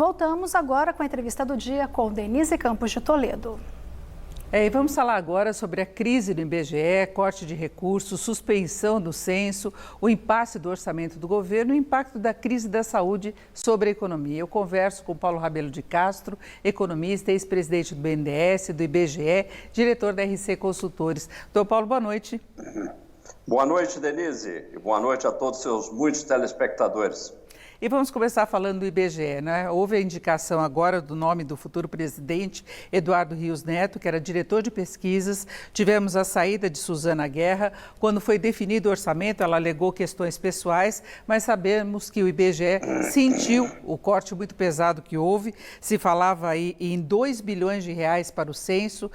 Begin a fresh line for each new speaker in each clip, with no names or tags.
Voltamos agora com a entrevista do dia com Denise Campos de Toledo.
E vamos falar agora sobre a crise do IBGE, corte de recursos, suspensão do censo, o impasse do orçamento do governo e o impacto da crise da saúde sobre a economia. Eu converso com Paulo Rabelo de Castro, economista, ex-presidente do BNDES, do IBGE, diretor da RC Consultores. Doutor Paulo, boa noite.
Boa noite, Denise, e boa noite a todos os seus muitos telespectadores.
E vamos começar falando do IBGE, né? Houve a indicação agora do nome do futuro presidente, Eduardo Rios Neto, que era diretor de pesquisas. Tivemos a saída de Suzana Guerra. Quando foi definido o orçamento, ela alegou questões pessoais, mas sabemos que o IBGE sentiu o corte muito pesado que houve. Se falava aí em 2 bilhões de reais para o censo,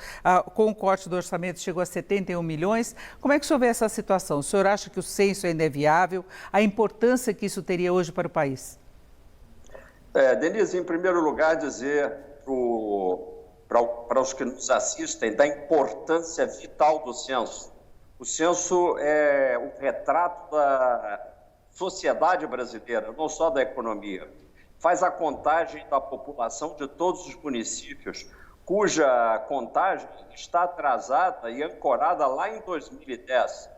com o corte do orçamento chegou a 71 milhões. Como é que o senhor vê essa situação? O senhor acha que o censo ainda é viável? A importância que isso teria hoje para o país?
Denise, em primeiro lugar, dizer para os que nos assistem da importância vital do censo. O censo é o retrato da sociedade brasileira, não só da economia. Faz a contagem da população de todos os municípios, cuja contagem está atrasada e ancorada lá em 2010.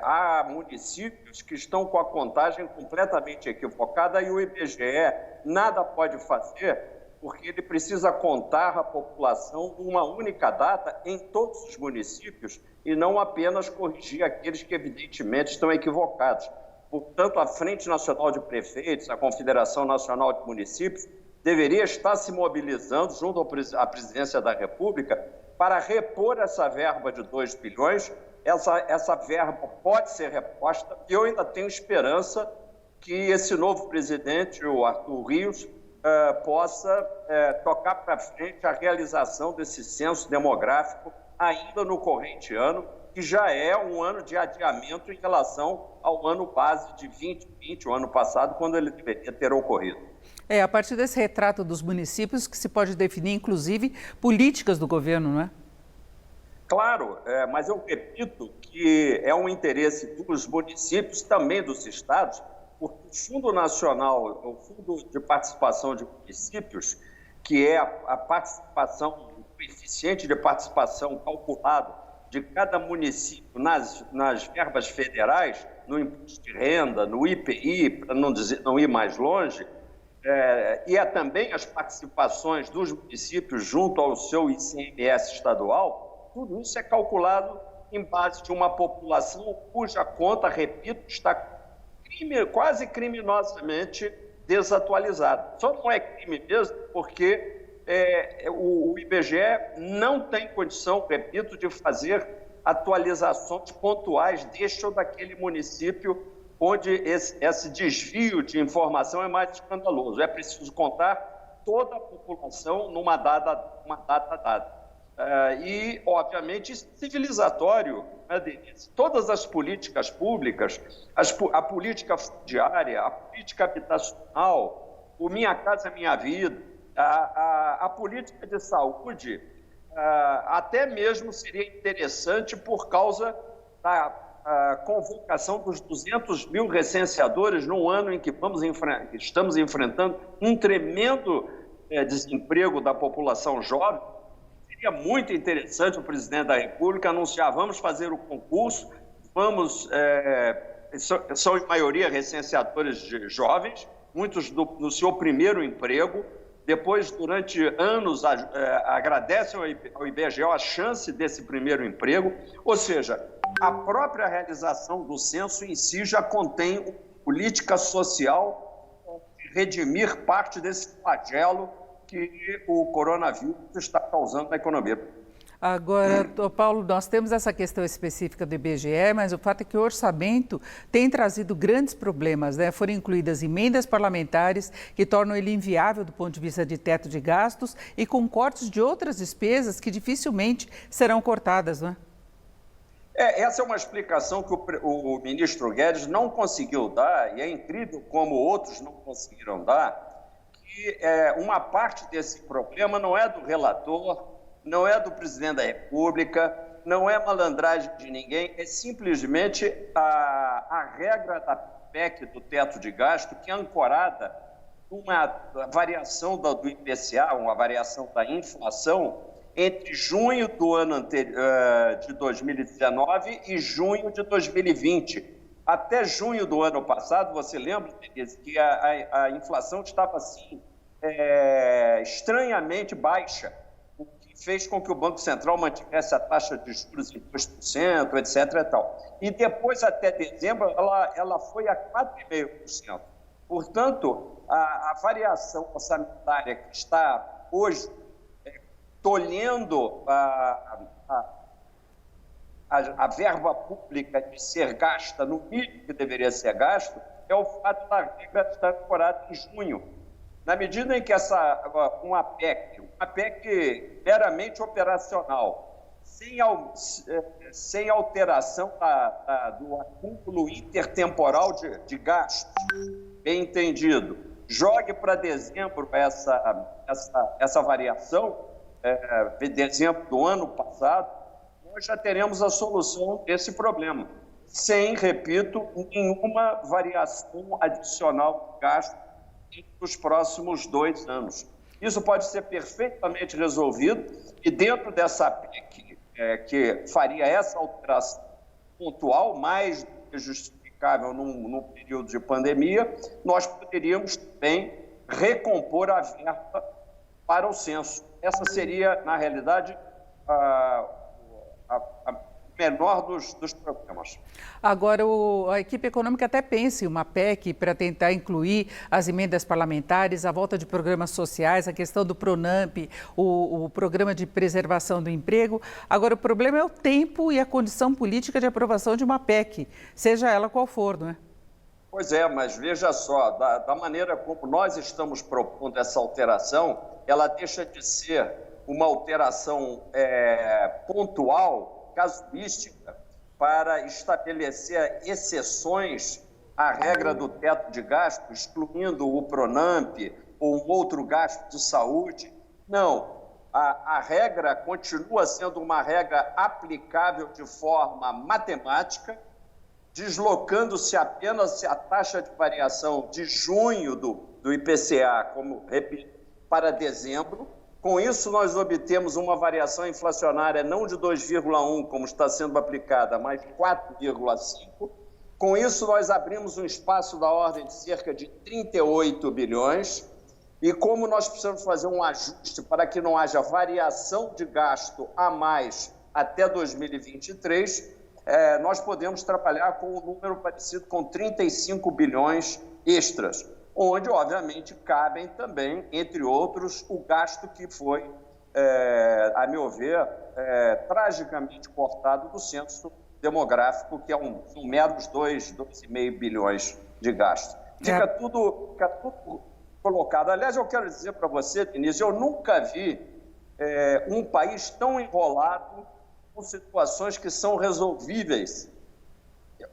Há municípios que estão com a contagem completamente equivocada e o IBGE nada pode fazer porque ele precisa contar a população numa única data em todos os municípios e não apenas corrigir aqueles que evidentemente estão equivocados. Portanto, a Frente Nacional de Prefeitos, a Confederação Nacional de Municípios, deveria estar se mobilizando junto à Presidência da República para repor essa verba de 2 bilhões. Essa verba pode ser reposta e eu ainda tenho esperança que esse novo presidente, o Arthur Rios, possa tocar para frente a realização desse censo demográfico ainda no corrente ano, que já é um ano de adiamento em relação ao ano base de 2020, o ano passado, quando ele deveria ter ocorrido.
A partir desse retrato dos municípios que se pode definir, inclusive, políticas do governo, não é?
Claro, mas eu repito que é um interesse dos municípios, também dos estados, porque o Fundo Nacional, o Fundo de Participação de Municípios, que é a participação, o coeficiente de participação calculado de cada município nas verbas federais, no imposto de renda, no IPI, para não ir mais longe, e também as participações dos municípios junto ao seu ICMS estadual. Tudo isso é calculado em base de uma população cuja conta, repito, está quase criminosamente desatualizada. Só não é crime mesmo porque o IBGE não tem condição, repito, de fazer atualizações pontuais deste ou daquele município onde esse desvio de informação é mais escandaloso. É preciso contar toda a população numa data dada. E, obviamente, civilizatório, né, Denise? Todas as políticas públicas, a política fundiária, a política habitacional, o Minha Casa Minha Vida, a política de saúde, até mesmo seria interessante por causa da convocação dos 200 mil recenseadores num ano em que estamos enfrentando um tremendo desemprego da população jovem. Seria muito interessante o presidente da República anunciar: vamos fazer o concurso, são em maioria recenseadores jovens, muitos no seu primeiro emprego, depois durante anos agradecem ao IBGE a chance desse primeiro emprego, ou seja, a própria realização do censo em si já contém política social de redimir parte desse flagelo que o coronavírus está causando na economia.
Agora, Paulo, nós temos essa questão específica do IBGE, mas o fato é que o orçamento tem trazido grandes problemas, né? Foram incluídas emendas parlamentares que tornam ele inviável do ponto de vista de teto de gastos e com cortes de outras despesas que dificilmente serão cortadas, não é?
Essa é uma explicação que o ministro Guedes não conseguiu dar, e é incrível como outros não conseguiram dar, que uma parte desse problema não é do relator, não é do presidente da República, não é malandragem de ninguém, é simplesmente a regra da PEC do teto de gasto, que é ancorada uma variação do IPCA, uma variação da inflação, entre junho do ano anterior, de 2019 e junho de 2020. Até junho do ano passado, você lembra, Denise, que a inflação estava assim, estranhamente baixa, o que fez com que o Banco Central mantivesse a taxa de juros em 2%, etc. E tal. E depois, até dezembro, ela foi a 4,5%. Portanto, a variação orçamentária que está hoje tolhendo a verba pública de ser gasta no mínimo que deveria ser gasto é o fato da regra estar ancorada em junho. Na medida em que uma PEC meramente operacional, sem alteração do acúmulo intertemporal de gastos, bem entendido, jogue para dezembro essa variação, dezembro do ano passado, nós já teremos a solução desse problema, sem, repito, nenhuma variação adicional de gasto nos próximos 2 anos. Isso pode ser perfeitamente resolvido e dentro dessa PEC, que faria essa alteração pontual, mais do que justificável num período de pandemia, nós poderíamos também recompor a verba para o censo. Essa seria, na realidade, a menor dos problemas.
Agora, a equipe econômica até pensa em uma PEC para tentar incluir as emendas parlamentares, a volta de programas sociais, a questão do PRONAMP, o programa de preservação do emprego. Agora, o problema é o tempo e a condição política de aprovação de uma PEC, seja ela qual for, não é?
Pois é, mas veja só, da maneira como nós estamos propondo essa alteração, ela deixa de ser uma alteração pontual, casuística, para estabelecer exceções à regra do teto de gasto, excluindo o PRONAMP ou um outro gasto de saúde. Não, a regra continua sendo uma regra aplicável de forma matemática, deslocando-se apenas a taxa de variação de junho do IPCA, como repito, para dezembro. Com isso, nós obtemos uma variação inflacionária não de 2,1%, como está sendo aplicada, mas 4,5%. Com isso, nós abrimos um espaço da ordem de cerca de 38 bilhões. E como nós precisamos fazer um ajuste para que não haja variação de gasto a mais até 2023, nós podemos trabalhar com um número parecido com 35 bilhões extras, onde, obviamente, cabem também, entre outros, o gasto que foi, a meu ver, tragicamente cortado do censo demográfico, que são meros 2,5 bilhões de gasto. Fica tudo colocado. Aliás, eu quero dizer para você, Denise, eu nunca vi um país tão enrolado com situações que são resolvíveis.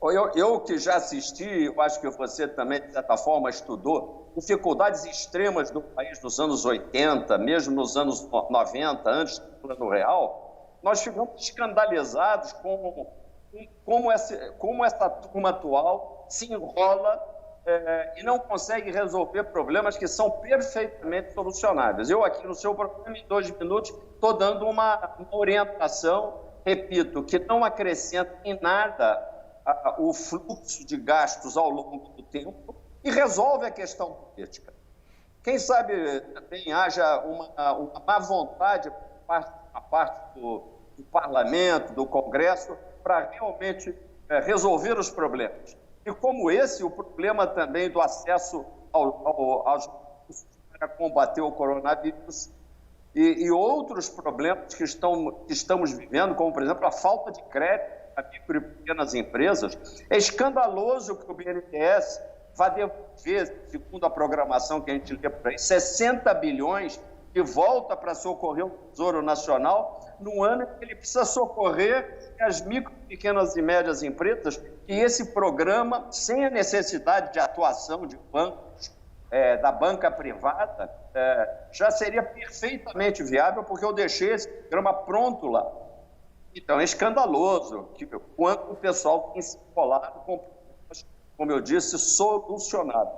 Eu que já assisti, eu acho que você também, de certa forma, estudou dificuldades extremas do país nos anos 80, mesmo nos anos 90, antes do Plano Real, nós ficamos escandalizados com como essa turma atual se enrola e não consegue resolver problemas que são perfeitamente solucionáveis. Eu aqui no seu programa, em 2 minutos, estou dando uma orientação, repito, que não acrescenta em nada o fluxo de gastos ao longo do tempo e resolve a questão política. Quem sabe também haja uma má vontade por parte do Parlamento, do Congresso, para realmente resolver os problemas. E como esse, o problema também do acesso aos recursos para combater o coronavírus e outros problemas que estamos vivendo, como, por exemplo, a falta de crédito a micro e pequenas empresas. É escandaloso que o BNDES vá devolver, segundo a programação que a gente lê por aí, 60 bilhões de volta para socorrer o Tesouro Nacional, no ano em que ele precisa socorrer as micro, pequenas e médias empresas, e esse programa, sem a necessidade de atuação de bancos, da banca privada, já seria perfeitamente viável, porque eu deixei esse programa pronto lá. Então, é escandaloso quanto o pessoal tem se colado com problemas, como eu disse, solucionados.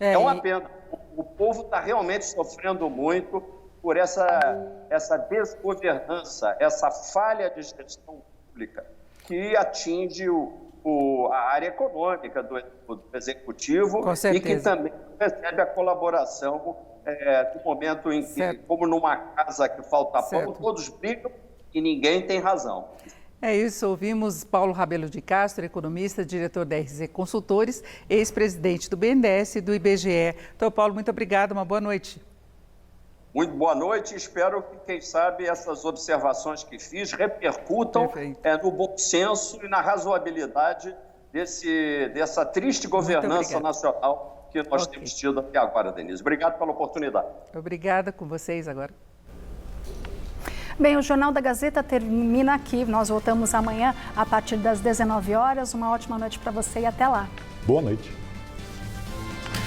É uma pena. O povo está realmente sofrendo muito por essa desgovernança, essa falha de gestão pública que atinge a área econômica do Executivo e que também recebe a colaboração no momento em que, como numa casa que falta pão, todos brigam e ninguém tem razão.
É isso, ouvimos Paulo Rabelo de Castro, economista, diretor da RZ Consultores, ex-presidente do BNDES e do IBGE. Então, Paulo, muito obrigado, uma boa noite.
Muito boa noite, espero que, quem sabe, essas observações que fiz repercutam no bom senso e na razoabilidade dessa triste governança nacional que nós temos tido até agora, Denise. Obrigado pela oportunidade.
Obrigada, com vocês agora.
Bem, o Jornal da Gazeta termina aqui. Nós voltamos amanhã a partir das 19 horas. Uma ótima noite para você e até lá.
Boa noite.